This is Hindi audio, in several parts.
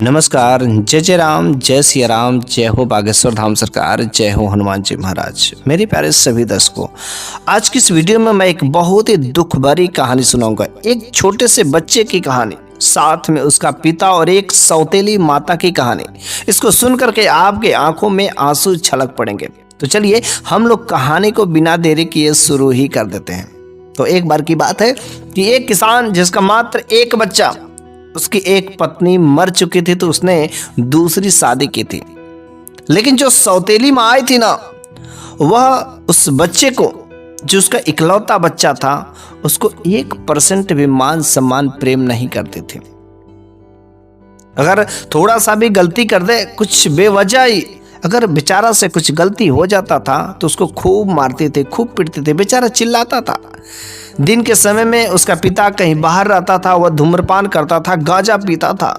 नमस्कार। जय जय राम, जय सिया राम, जय हो बागेश्वर धाम सरकार, जय हो हनुमान जी महाराज। मेरे प्यारे सभी दर्शकों, आज की इस वीडियो में मैं एक बहुत ही दुख भरी कहानी सुनाऊंगा। एक छोटे से बच्चे की कहानी, साथ में उसका पिता और एक सौतेली माता की कहानी। इसको सुन करके आपके आंखों में आंसू छलक पड़ेंगे। तो चलिए हम लोग कहानी को बिना देरी किए शुरू ही कर देते हैं। तो एक बार की बात है कि एक किसान जिसका मात्र एक बच्चा, उसकी एक पत्नी मर चुकी थी तो उसने दूसरी शादी की थी। लेकिन जो सौतेली माँ आई थी ना, वह उस बच्चे को, जो उसका इकलौता बच्चा था, उसको 1% भी मान सम्मान प्रेम नहीं करती थी। अगर थोड़ा सा भी गलती कर दे, कुछ बेवजह ही अगर बेचारा से कुछ गलती हो जाता था तो उसको खूब मारते थे, खूब पीटते थे। बेचारा चिल्लाता था। दिन के समय में उसका पिता कहीं बाहर रहता था, वह धूम्रपान करता था, गांजा पीता था।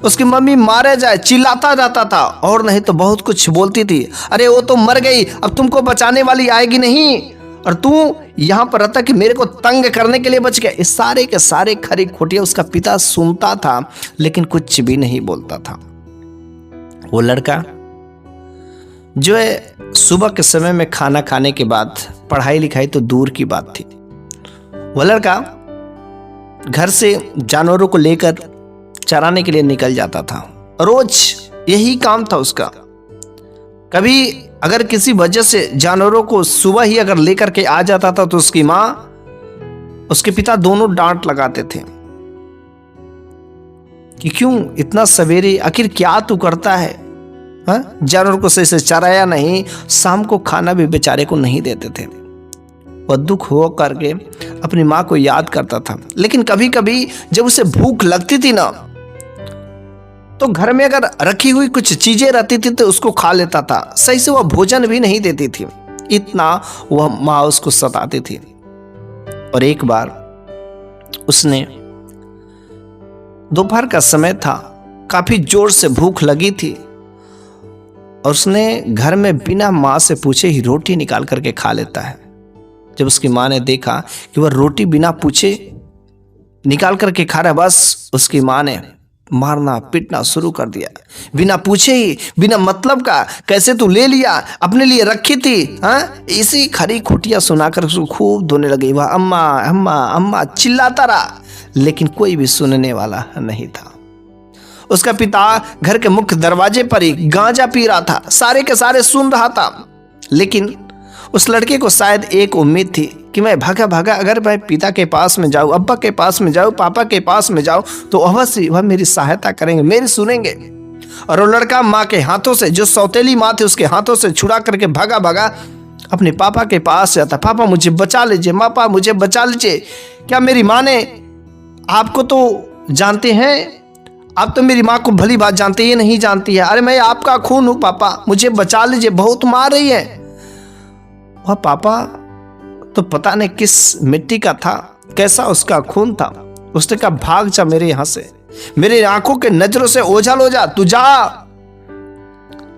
उसकी मम्मी मारे जाए चिल्लाता जाता था, और नहीं तो बहुत कुछ बोलती थी। अरे वो तो मर गई, अब तुमको बचाने वाली आएगी नहीं, और तू यहाँ पर रहता कि मेरे को तंग करने के लिए बच गया। इस सारे के सारे खरी खोटिया उसका पिता सुनता था, लेकिन कुछ भी नहीं बोलता था। वो लड़का जो है सुबह के समय में खाना खाने के बाद, पढ़ाई लिखाई तो दूर की बात थी, वह लड़का घर से जानवरों को लेकर चराने के लिए निकल जाता था। रोज यही काम था उसका। कभी अगर किसी वजह से जानवरों को सुबह ही अगर लेकर के आ जाता था तो उसकी माँ, उसके पिता दोनों डांट लगाते थे कि क्यों इतना सवेरे, आखिर क्या तू करता है? जानवर को सही से चराया नहीं, शाम को खाना भी बेचारे को नहीं देते थे। वह दुख हो करके अपनी माँ को याद करता था। लेकिन कभी कभी जब उसे भूख लगती थी ना, तो घर में अगर रखी हुई कुछ चीजें रहती थी तो उसको खा लेता था। सही से वह भोजन भी नहीं देती थी, इतना वह माँ उसको सताती थी। और एक बार उसने, दोपहर का समय था, काफी जोर से भूख लगी थी, और उसने घर में बिना माँ से पूछे ही रोटी निकाल करके खा लेता है। जब उसकी माँ ने देखा कि वह रोटी बिना पूछे निकाल करके खा रहा है, बस उसकी माँ ने मारना पीटना शुरू कर दिया। बिना पूछे ही, बिना मतलब का, कैसे तू ले लिया, अपने लिए रखी थी? इसी खरी खोटिया सुनाकर उसको खूब धोने लगी। वह अम्मा अम्मा अम्मा चिल्लाता रहा, लेकिन कोई भी सुनने वाला नहीं था। उसका पिता घर के मुख्य दरवाजे पर ही गांजा पी रहा था, सारे के सारे सुन रहा था। लेकिन उस लड़के को शायद एक उम्मीद थी कि मैं भागा भागा अगर मैं पिता के पास में जाऊं, अब्बा के पास में जाऊं, पापा के पास में जाऊं, तो अवश्य वह मेरी सहायता करेंगे, मेरी सुनेंगे। और वो लड़का माँ के हाथों से, जो सौतेली माँ थी उसके हाथों से छुड़ा करके भागा भागा अपने पापा के पास जाता। पापा मुझे बचा लीजिए, पापा मुझे बचा लीजिए। क्या मेरी माँ ने, आपको तो जानते हैं, आप तो मेरी माँ को भली बात जानते, ये नहीं जानती है। अरे मैं आपका खून हूँ पापा, मुझे बचा लीजिए, बहुत मार रही है। वह पापा तो पता नहीं किस मिट्टी का था, कैसा उसका खून था। उसने कहा भाग जा मेरे यहां से, मेरे आंखों के नजरों से ओझल हो जा, तू जा।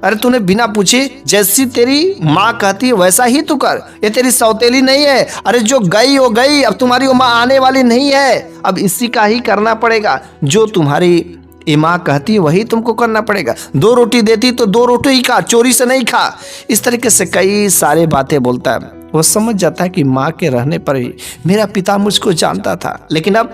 अरे तूने बिना पूछे, जैसी तेरी माँ कहती है वैसा ही तू कर। ये तेरी सौतेली नहीं है। अरे जो गई हो गई, अब तुम्हारी वो माँ आने वाली नहीं है। अब इसी का ही करना पड़ेगा, जो तुम्हारी ये माँ कहती है वही तुमको करना पड़ेगा। 2 रोटी देती तो 2 रोटी ही खा, चोरी से नहीं खा। इस तरीके से कई सारे बातें बोलता है। वो समझ जाता है कि माँ के रहने पर ही मेरा पिता मुझको जानता था, लेकिन अब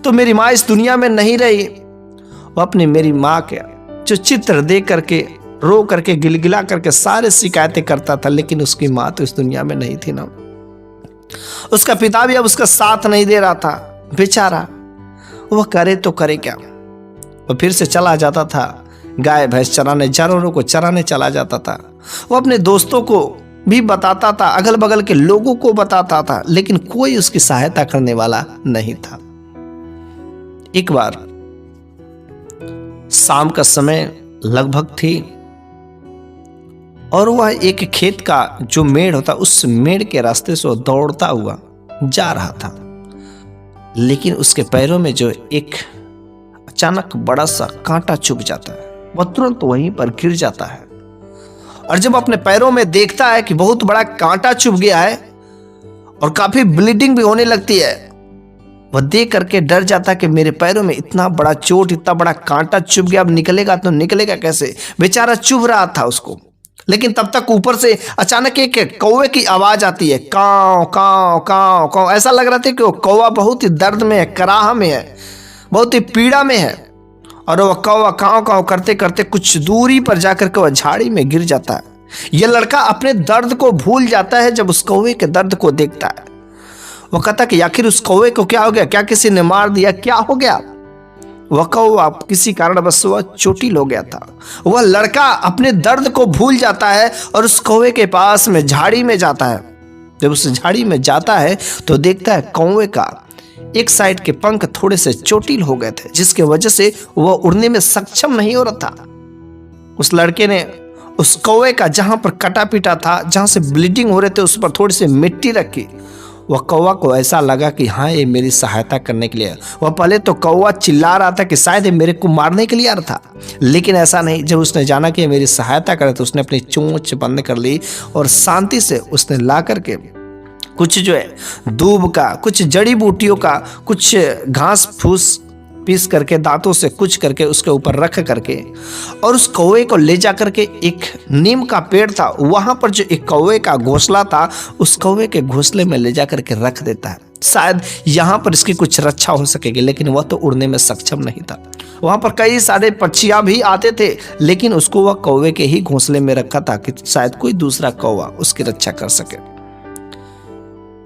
तो मेरी माँ इस दुनिया में नहीं रही। वो अपनी मेरी माँ के जो चित्र देख करके, रो करके, गिलगिला करके सारे शिकायतें करता था, लेकिन उसकी माँ तो इस दुनिया में नहीं थी ना। उसका पिता भी अब उसका साथ नहीं दे रहा था, बेचारा। वह करे तो करे क्या। वो फिर से चला जाता था गाय भैंस चराने, जानवरों को चराने चला जाता था। वो अपने दोस्तों को भी बताता था, अगल बगल के लोगों को बताता था, लेकिन कोई उसकी सहायता करने वाला नहीं था। एक बार शाम का समय लगभग थी, और वह एक खेत का जो मेड़ होता, उस मेड़ के रास्ते से दौड़ता हुआ जा रहा था। लेकिन उसके पैरों में जो एक अचानक बड़ा सा कांटा चुभ जाता है, वह तुरंत वहीं पर गिर जाता है। और जब अपने पैरों में देखता है कि बहुत बड़ा कांटा चुभ गया है और काफी ब्लीडिंग भी होने लगती है, वह देख करके डर जाता कि मेरे पैरों में इतना बड़ा चोट, इतना बड़ा कांटा चुभ गया, अब निकलेगा तो निकलेगा कैसे। बेचारा चुभ रहा था उसको। लेकिन तब तक ऊपर से अचानक एक कौवे की आवाज आती है, काव काव काव काव। ऐसा लग रहा था कि वो कौवा बहुत ही दर्द में है, कराह में है, बहुत ही पीड़ा में है। और वह कौवा काव काव करते करते कुछ दूरी पर जाकर के वह झाड़ी में गिर जाता है। यह लड़का अपने दर्द को भूल जाता है जब उस कौवे के दर्द को देखता है। वह कहता कि आखिर उस कौवे को क्या हो गया, क्या किसी ने मार दिया, क्या हो गया। वह कौवा किसी कारणवश वह चोटिल हो गया था। वह लड़का अपने दर्द को भूल जाता है और उस कौवे के पास में झाड़ी में जाता है। जब उस झाड़ी में जाता है तो देखता है कौवे का एक साइड के पंख थोड़े से चोटिल हो गए थे, जिसके वजह से वह उड़ने में सक्षम नहीं हो रहा था। उस लड़के ने उस कौवे का जहां पर कटा पीटा था, जहां से ब्लीडिंग हो रहे थे, उस पर थोड़ी सी मिट्टी रखी। वह कौवा को ऐसा लगा कि हाँ, ये मेरी सहायता करने के लिए। वह पहले तो कौवा चिल्ला रहा था कि शायद ये मेरे को मारने के लिए आ रहा था, लेकिन ऐसा नहीं। जब उसने जाना कि मेरी सहायता करे तो उसने अपनी चोंच बंद कर ली और शांति से उसने ला करके कुछ जो है दूब का, कुछ जड़ी बूटियों का, कुछ घास फूस पीस करके दांतों से कुच करके उसके ऊपर रख करके और उस कौवे को ले जा करके एक नीम का पेड़ था, वहां पर जो एक कौवे का घोंसला था, उस कौवे के घोंसले में ले जा करके रख देता है। शायद यहाँ पर इसकी कुछ रक्षा हो सकेगी, लेकिन वह तो उड़ने में सक्षम नहीं था। वहां पर कई सारे पक्षियां भी आते थे, लेकिन उसको वह कौवे के ही घोंसले में रखा था कि शायद कोई दूसरा कौवा उसकी रक्षा कर सके।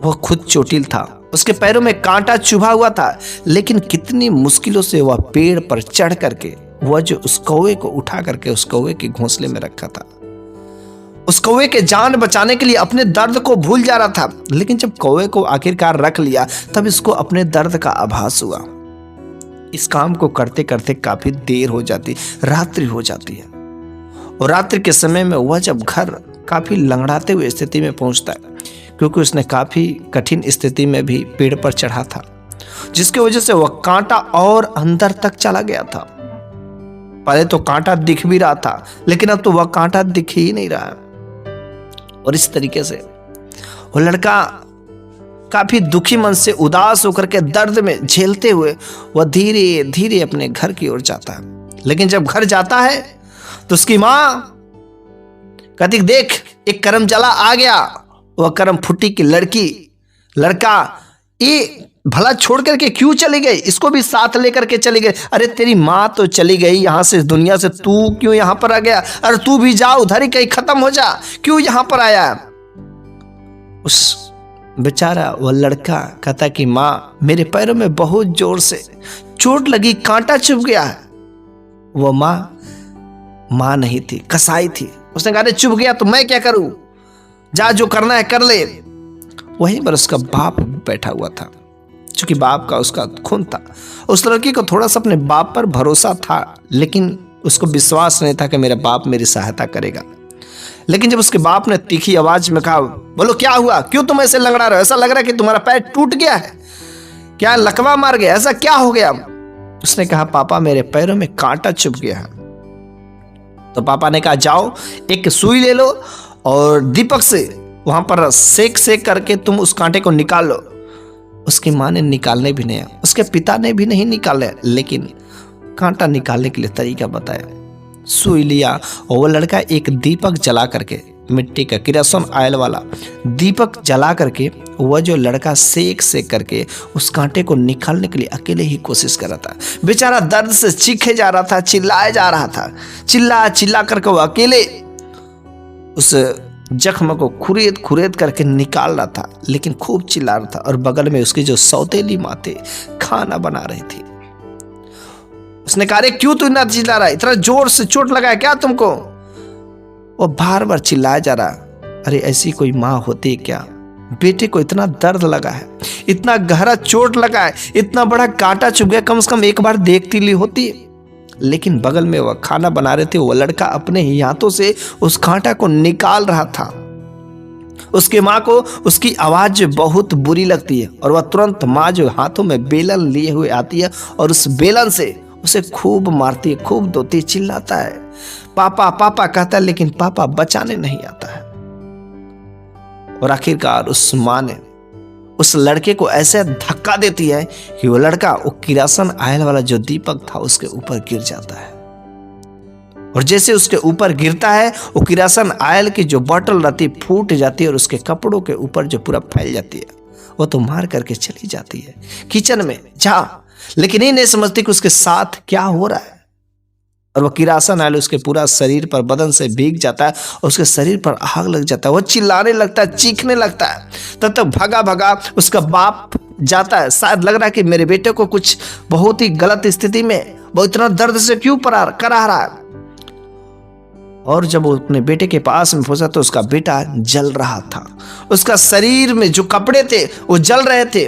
वह खुद चोटिल था, उसके पैरों में कांटा चुभा हुआ था, लेकिन कितनी मुश्किलों से वह पेड़ पर चढ़ करके वह जो उस कौवे को उठा करके उस कौवे के घोंसले में रखा था। उस कौवे के जान बचाने के लिए अपने दर्द को भूल जा रहा था, लेकिन जब कौवे को आखिरकार रख लिया तब इसको अपने दर्द का आभास हुआ। इस काम को करते करते काफी देर हो जाती, रात्रि हो जाती है। और रात्रि के समय में वह जब घर काफी लंगड़ाते हुए स्थिति में पहुंचता है, क्योंकि उसने काफी कठिन स्थिति में भी पेड़ पर चढ़ा था, जिसकी वजह से वह कांटा और अंदर तक चला गया था। पहले तो कांटा दिख भी रहा था, लेकिन अब तो वह कांटा दिख ही नहीं रहा है। और इस तरीके से वो लड़का काफी दुखी मन से, उदास होकर के, दर्द में झेलते हुए वह धीरे धीरे अपने घर की ओर जाता है। लेकिन जब घर जाता है तो उसकी मां कहती, देख एक करम जला आ गया। वह करम फुटी की लड़का ये भला छोड़ करके क्यों चली गई, इसको भी साथ लेकर के चली गई। अरे तेरी माँ तो चली गई यहाँ से, दुनिया से, तू क्यों यहाँ पर आ गया। अरे तू भी जा उधर ही कहीं खत्म हो जा, क्यों यहाँ पर आया। उस बेचारा वह लड़का कहता कि माँ मेरे पैरों में बहुत जोर से चोट लगी, कांटा चुभ गया है। वह माँ नहीं थी, कसाई थी। उसने कहा चुभ गया तो मैं क्या करूं, जा जो करना है कर ले। वहीं पर उसका बाप बैठा हुआ था, क्योंकि बाप का उसका खून था। उस लड़की को थोड़ा सा अपने बाप पर भरोसा था, लेकिन उसको विश्वास नहीं था कि मेरा बाप मेरी सहायता करेगा। लेकिन जब उसके बाप ने तीखी आवाज में कहा, बोलो क्या हुआ, क्यों तुम ऐसे लंगड़ा रहे हो, ऐसा लग रहा है कि तुम्हारा पैर टूट गया है, क्या लकवा मार गया, ऐसा क्या हो गया। उसने कहा पापा मेरे पैरों में कांटा चुभ गया है। तो पापा ने कहा जाओ एक सुई ले लो और दीपक से वहां पर सेक करके तुम उस कांटे को निकाल लो। उसकी मां ने निकालने भी नहीं, उसके पिता ने भी नहीं निकाले, लेकिन कांटा निकालने के लिए तरीका बताया। सुई लिया और वो लड़का एक दीपक जला करके, मिट्टी का किरोसिन ऑयल वाला दीपक जला करके, वह जो लड़का सेक करके उस कांटे को निकालने के लिए अकेले ही कोशिश कर रहा था। बेचारा दर्द से चीखे जा रहा था, चिल्लाया जा रहा था, चिल्ला करके वो अकेले उस जख्म को खुरेद करके निकाल रहा था, लेकिन खूब चिल्ला रहा था। और बगल में उसकी जो सौतेली माँ थी खाना बना रही थी। उसने कहा क्यों तू इतना चिल्ला रहा है, इतना जोर से चोट लगा है क्या तुमको। वो बार बार चिल्लाया जा रहा, अरे ऐसी कोई माँ होती क्या, बेटे को इतना दर्द लगा है, इतना गहरा चोट लगा है, इतना बड़ा कांटा चुभ गया, कम से कम एक बार देखती ली होती। लेकिन बगल में वह खाना बना रहे थे, वो लड़का अपने ही हाथों से उस कांटा को निकाल रहा था। उसके माँ को उसकी आवाज बहुत बुरी लगती है और वह तुरंत माँ जो हाथों में बेलन लिए हुए आती है और उस बेलन से उसे खूब मारती है, खूब धोती, चिल्लाता है, पापा पापा कहता है, लेकिन पापा बचाने नहीं आता है। और आखिरकार उस माँ ने उस लड़के को ऐसे धक्का देती है कि वो लड़का वो किरासन आयल वाला जो दीपक था उसके ऊपर गिर जाता है। और जैसे उसके ऊपर गिरता है वो किरासन आयल की जो बॉटल रहती फूट जाती है और उसके कपड़ों के ऊपर जो पूरा फैल जाती है। वो तो मार करके चली जाती है किचन में जा, लेकिन ये नहीं समझती कि उसके साथ क्या हो रहा है। और वो किरासन आयल उसके पूरा शरीर पर बदन से भीग जाता है और उसके शरीर पर आग लग जाता है। वो चिल्लाने लगता है, चीखने लगता है। तब तक भागा भागा उसका बाप जाता है। शायद लग रहा है कि मेरे बेटे को कुछ बहुत ही गलत स्थिति में वो इतना दर्द से क्यों करा रहा है। और जब वो अपने बेटे के पास में पहुंचा तो उसका बेटा जल रहा था। उसका शरीर में जो कपड़े थे वो जल रहे थे।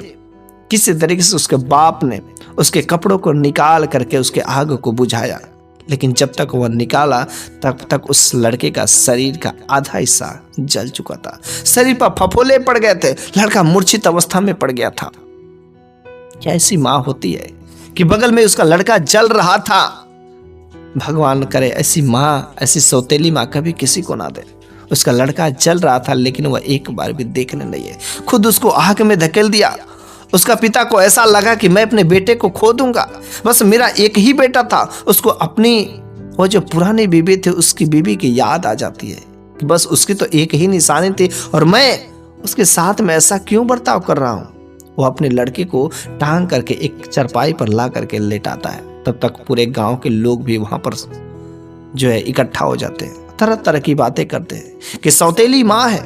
किसी तरीके से उसके बाप ने उसके कपड़ों को निकाल करके उसके आग को बुझाया, लेकिन जब तक वह निकाला तब तक उस लड़के का शरीर का आधा हिस्सा जल चुका था। शरीर पर फफोले पड़ गए थे। लड़का मूर्छित अवस्था में पड़ गया था। क्या ऐसी माँ होती है कि बगल में उसका लड़का जल रहा था? भगवान करे ऐसी माँ, ऐसी सौतेली माँ कभी किसी को ना दे। उसका लड़का जल रहा था लेकिन वह एक बार भी देखने नहीं है, खुद उसको आग में धकेल दिया। उसका पिता को ऐसा लगा कि मैं अपने बेटे को खो दूंगा। बस मेरा एक ही बेटा था। उसको अपनी वो जो पुरानी बीबी थी उसकी बीबी की याद आ जाती है कि बस उसकी तो एक ही निशानी थी और मैं उसके साथ में ऐसा क्यों बर्ताव कर रहा हूँ। वो अपने लड़के को टांग करके एक चारपाई पर ला करके लेटाता है। तब तक पूरे गांव के लोग भी वहां पर जो है इकट्ठा हो जाते हैं, तरह तरह की बातें करते हैं कि सौतेली माँ है,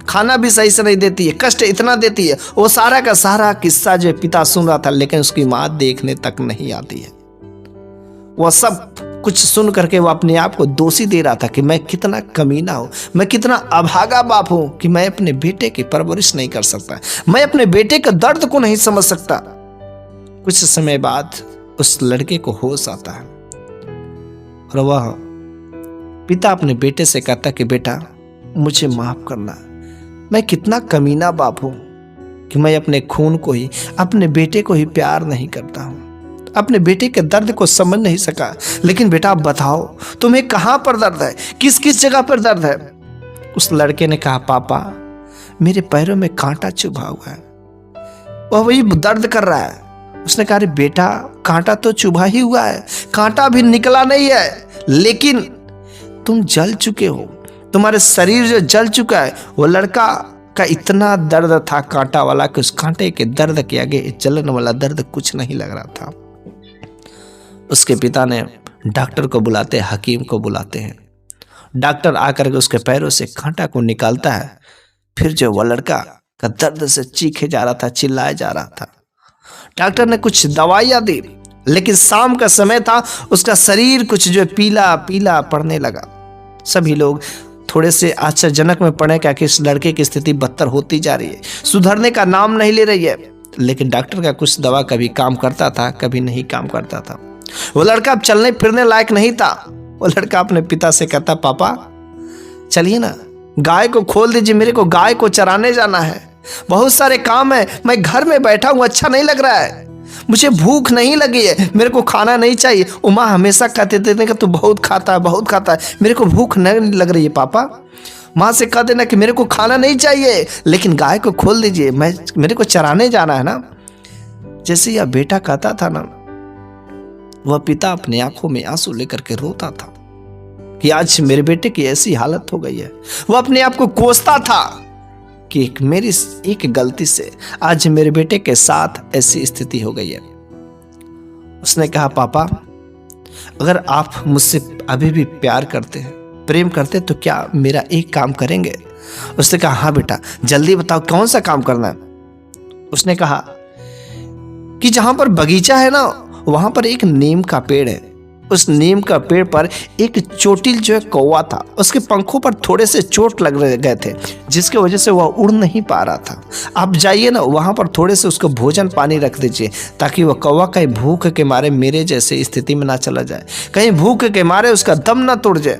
खाना भी सही से नहीं देती है, कष्ट इतना देती है। वो सारा का सारा किस्सा जो पिता सुन रहा था, लेकिन उसकी माँ देखने तक नहीं आती है। वह सब कुछ सुन करके वो अपने आप को दोषी दे रहा था कि मैं कितना कमीना हूं, मैं कितना अभागा बाप हूं कि मैं अपने बेटे की परवरिश नहीं कर सकता, मैं अपने बेटे के दर्द को नहीं समझ सकता। कुछ समय बाद उस लड़के को होश आता है और वह पिता अपने बेटे से कहता कि बेटा मुझे माफ करना, मैं कितना कमीना बाप हूं कि मैं अपने खून को ही, अपने बेटे को ही प्यार नहीं करता हूं, अपने बेटे के दर्द को समझ नहीं सका। लेकिन बेटा आप बताओ तुम्हें कहां पर दर्द है, किस किस जगह पर दर्द है? उस लड़के ने कहा पापा मेरे पैरों में कांटा चुभा हुआ है, वह वही दर्द कर रहा है। उसने कहा अरे बेटा कांटा तो चुभा ही हुआ है, कांटा भी निकला नहीं है, लेकिन तुम जल चुके हो, तुम्हारे शरीर जो जल चुका है। वो लड़का का इतना दर्द था कांटा वाला कि उस कांटे के दर्द के आगे जलन वाला दर्द कुछ नहीं लग रहा था। उसके पिता ने डॉक्टर को बुलाते, हकीम को बुलाते हैं। डॉक्टर आकर के उसके पैरों से कांटा को निकालता है। फिर जो वो लड़का का दर्द से चीखे जा रहा था, चिल्लाया जा रहा था। डॉक्टर ने कुछ दवाइयां दी, लेकिन शाम का समय था, उसका शरीर कुछ जो पीला पीला पड़ने लगा। सभी लोग थोड़े से आश्चर्यजनक में पड़े क्या कि इस लड़के की स्थिति बदतर होती जा रही है, सुधरने का नाम नहीं ले रही है। लेकिन डॉक्टर का कुछ दवा कभी काम करता था, कभी नहीं काम करता था। वो लड़का अब चलने फिरने लायक नहीं था। वो लड़का अपने पिता से कहता पापा चलिए ना, गाय को खोल दीजिए, मेरे को गाय को चराने जाना है, बहुत सारे काम है, मैं घर में बैठा हूं, अच्छा नहीं लग रहा है, मुझे भूख नहीं लगी है, मेरे को खाना नहीं चाहिए। उमा हमेशा कहते थे कि तू बहुत खाता है, बहुत खाता है, मेरे को भूख नहीं लग रही है पापा। माँ से कह देना कि मेरे को खाना नहीं चाहिए, लेकिन गाय को खोल दीजिए, मेरे को चराने जाना है ना। जैसे यह बेटा कहता था ना, वह पिता अपने आंखों में आंसू लेकर के रोता था कि आज मेरे बेटे की ऐसी हालत हो गई है। वह अपने आप को कोसता था कि मेरी एक गलती से आज मेरे बेटे के साथ ऐसी स्थिति हो गई है। उसने कहा पापा अगर आप मुझसे अभी भी प्यार करते हैं, प्रेम करते हैं, तो क्या मेरा एक काम करेंगे? उसने कहा हाँ बेटा जल्दी बताओ कौन सा काम करना है। उसने कहा कि जहां पर बगीचा है ना, वहां पर एक नीम का पेड़ है। उस नीम का पेड़ पर एक चोटिल जो है कौवा था, उसके पंखों पर थोड़े से चोट लग गए थे, जिसकी वजह से वह उड़ नहीं पा रहा था। आप जाइए ना, वहां पर थोड़े से उसको भोजन पानी रख दीजिए, ताकि वह कौवा कहीं भूख के मारे मेरे जैसे स्थिति में ना चला जाए, कहीं भूख के मारे उसका दम ना तोड़ जाए।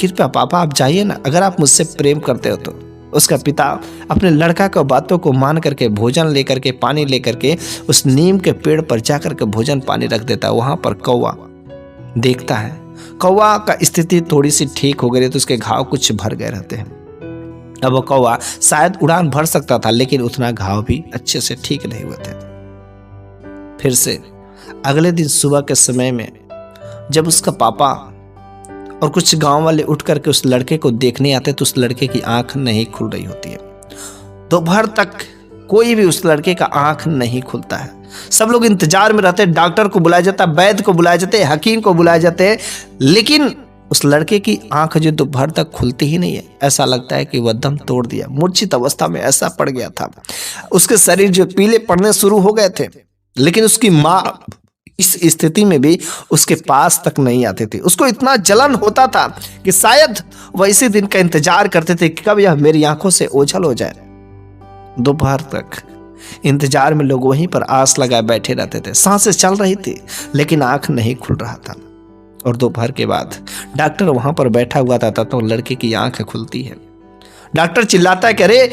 कृपया पापा आप जाइए ना, अगर आप मुझसे प्रेम करते हो तो। उसका पिता अपने लड़का को बातों को मान करके भोजन लेकर के, पानी लेकर के उस नीम के पेड़ पर जाकर के भोजन पानी रख देता है। वहां पर कौवा देखता है, कौवा का स्थिति थोड़ी सी ठीक हो गई, तो उसके घाव कुछ भर गए रहते हैं। अब वो कौवा शायद उड़ान भर सकता था, लेकिन उतना घाव भी अच्छे से ठीक नहीं हुए थे। फिर से अगले दिन सुबह के समय में जब उसका पापा और कुछ गांव वाले उठ करके उस लड़के को देखने आते तो उस लड़के की आंख नहीं खुल रही होती है। दोपहर तक कोई भी उस लड़के का आंख नहीं खुलता है। सब लोग इंतजार में रहते, डॉक्टर को बुलाया जाता, वैद्य को बुलाया जाते, हकीम को बुलाया जाते, लेकिन उस लड़के की आंख जो दोपहर तक खुलती ही नहीं है। ऐसा लगता है कि वह दम तोड़ दिया, मूर्छित अवस्था में ऐसा पड़ गया था। उसके शरीर जो पीले पड़ने शुरू हो गए थे, लेकिन उसकी माँ इस स्थिति में भी उसके पास तक नहीं आती थी। उसको इतना जलन होता था कि शायद वह इसी दिन का इंतजार करते थे कि कब यह मेरी आंखों से ओझल हो जाए। दोपहर तक इंतजार में लोग वहीं पर आस लगाए बैठे रहते थे। सांसें चल रही थी, लेकिन आंख नहीं खुल रहा था। और दोपहर के बाद डॉक्टर वहां पर बैठा हुआ था, तो लड़के की आंख खुलती है। डॉक्टर चिल्लाता है कि अरे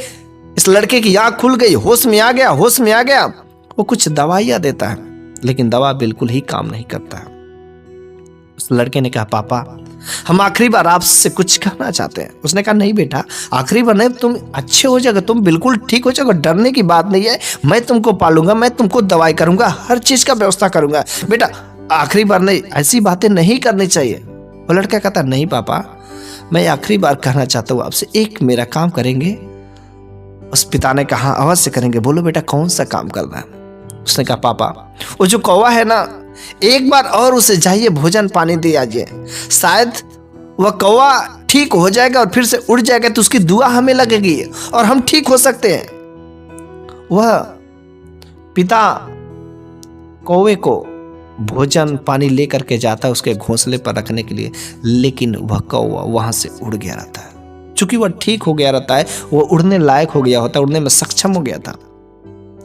इस लड़के की आंख खुल गई, होश में आ गया, होश में आ गया। वो कुछ दवाइयां देता है, लेकिन दवा बिल्कुल ही काम नहीं करता है। उस लड़के ने कहा, पापा हम आखिरी बार आपसे कुछ कहना चाहते हैं। उसने कहा, नहीं बेटा, आखिरी बार नहीं, तुम अच्छे हो जाओगे, तुम बिल्कुल ठीक हो जाओगे, डरने की बात नहीं है। मैं तुमको पालूंगा, मैं तुमको दवाई करूंगा, हर चीज का व्यवस्था करूंगा। बेटा आखिरी बार नहीं, ऐसी बातें नहीं करनी चाहिए। वो लड़का कहता, नहीं पापा, मैं आखिरी बार कहना चाहता हूँ आपसे, एक मेरा काम करेंगे। उस पिता ने कहा, अवश्य करेंगे, बोलो बेटा कौन सा काम करना है। उसने कहा, पापा वो जो कौवा है ना, एक बार और उसे जाइए भोजन पानी दे आइए, शायद वह कौवा ठीक हो जाएगा और फिर से उड़ जाएगा, तो उसकी दुआ हमें लगेगी और हम ठीक हो सकते हैं। वह पिता कौवे को भोजन पानी लेकर के जाता है उसके घोंसले पर रखने के लिए, लेकिन वह कौवा वहां से उड़ गया रहता है। चूंकि वह ठीक हो गया रहता है, वह उड़ने लायक हो गया होता है, उड़ने में सक्षम हो गया था।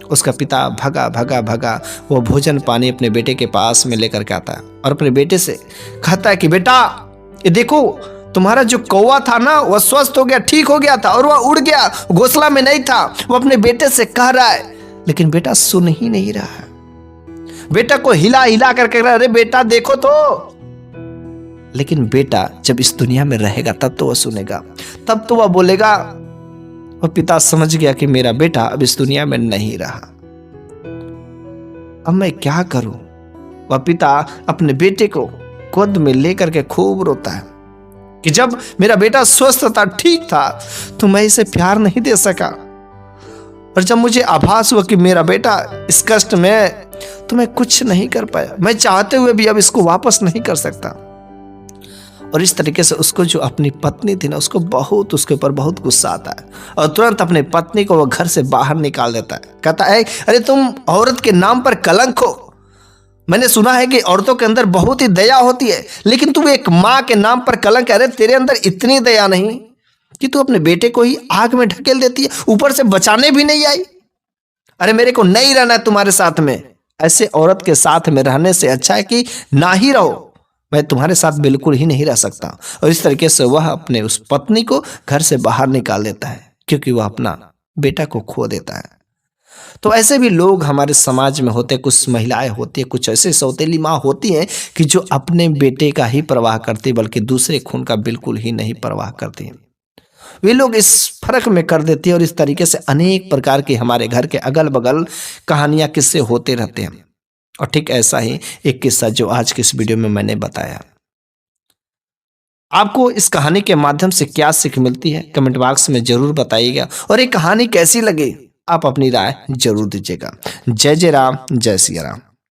उसका पिता भगा भगा भगा वो भोजन पानी अपने बेटे के पास में लेकर के आता है और अपने बेटे से कहता है कि बेटा ये देखो, तुम्हारा जो कौवा था ना, वह स्वस्थ हो गया, ठीक हो गया था और वह उड़ गया, घोंसला में नहीं था। वो अपने बेटे से कह रहा है, लेकिन बेटा सुन ही नहीं रहा है। बेटा को हिला हिला करके कह रहा है, अरे बेटा देखो तो। लेकिन बेटा जब इस दुनिया में रहेगा तब तो वह सुनेगा, तब तो वह बोलेगा। और पिता समझ गया कि मेरा बेटा अब इस दुनिया में नहीं रहा, अब मैं क्या करूं। वह पिता अपने बेटे को गोद में लेकर के खूब रोता है कि जब मेरा बेटा स्वस्थ था, ठीक था, तो मैं इसे प्यार नहीं दे सका, और जब मुझे आभास हुआ कि मेरा बेटा इस कष्ट में, तो मैं कुछ नहीं कर पाया। मैं चाहते हुए भी अब इसको वापस नहीं कर सकता। और इस तरीके से उसको जो अपनी पत्नी थी ना, उसको बहुत उसके ऊपर बहुत गुस्सा आता है और तुरंत अपने पत्नी को वो घर से बाहर निकाल देता है। कहता है, अरे तुम औरत के नाम पर कलंक हो। मैंने सुना है कि औरतों के अंदर बहुत ही दया होती है, लेकिन तुम एक माँ के नाम पर कलंक। अरे तेरे अंदर इतनी दया नहीं कि तू अपने बेटे को ही आग में ढकेल देती है, ऊपर से बचाने भी नहीं आई। अरे मेरे को नहीं रहना है तुम्हारे साथ में। ऐसे औरत के साथ में रहने से अच्छा है कि ना ही रहो, मैं तुम्हारे साथ बिल्कुल ही नहीं रह सकता। और इस तरीके से वह अपने उस पत्नी को घर से बाहर निकाल देता है, क्योंकि वह अपना बेटा को खो देता है। तो ऐसे भी लोग हमारे समाज में होते, कुछ महिलाएं होती है, कुछ ऐसे सौतेली माँ होती हैं कि जो अपने बेटे का ही परवाह करती, बल्कि दूसरे खून का बिल्कुल ही नहीं परवाह करती। वे लोग इस फर्क में कर देती है और इस तरीके से अनेक प्रकार की हमारे घर के अगल बगल कहानियां किस्से होते रहते हैं। और ठीक ऐसा ही एक किस्सा जो आज की इस वीडियो में मैंने बताया। आपको इस कहानी के माध्यम से क्या सीख मिलती है, कमेंट बॉक्स में जरूर बताइएगा। और ये कहानी कैसी लगी आप अपनी राय जरूर दीजिएगा। जय जय राम, जय सिया राम।